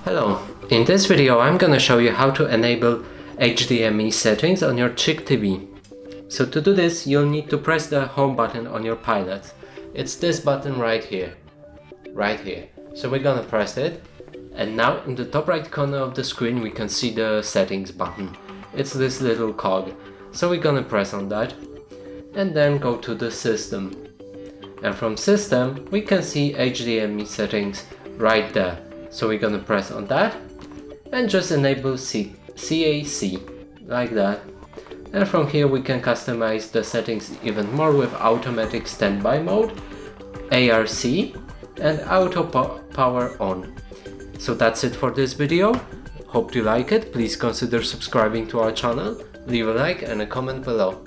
Hello, in this video I'm gonna show you how to enable HDMI settings on your CHiQ TV. So to do this you'll need to press the home button on your Pilot. It's this button right here. So we're gonna press it, and now in the top right corner of the screen we can see the settings button. It's this little cog. So we're gonna press on that and then go to the system. And from system we can see HDMI settings right there. So we're gonna press on that and just enable CAC like that. And from here we can customize the settings even more with automatic standby mode, ARC and auto power on. So that's it for this video. Hope you like it. Please consider subscribing to our channel, leave a like and a comment below.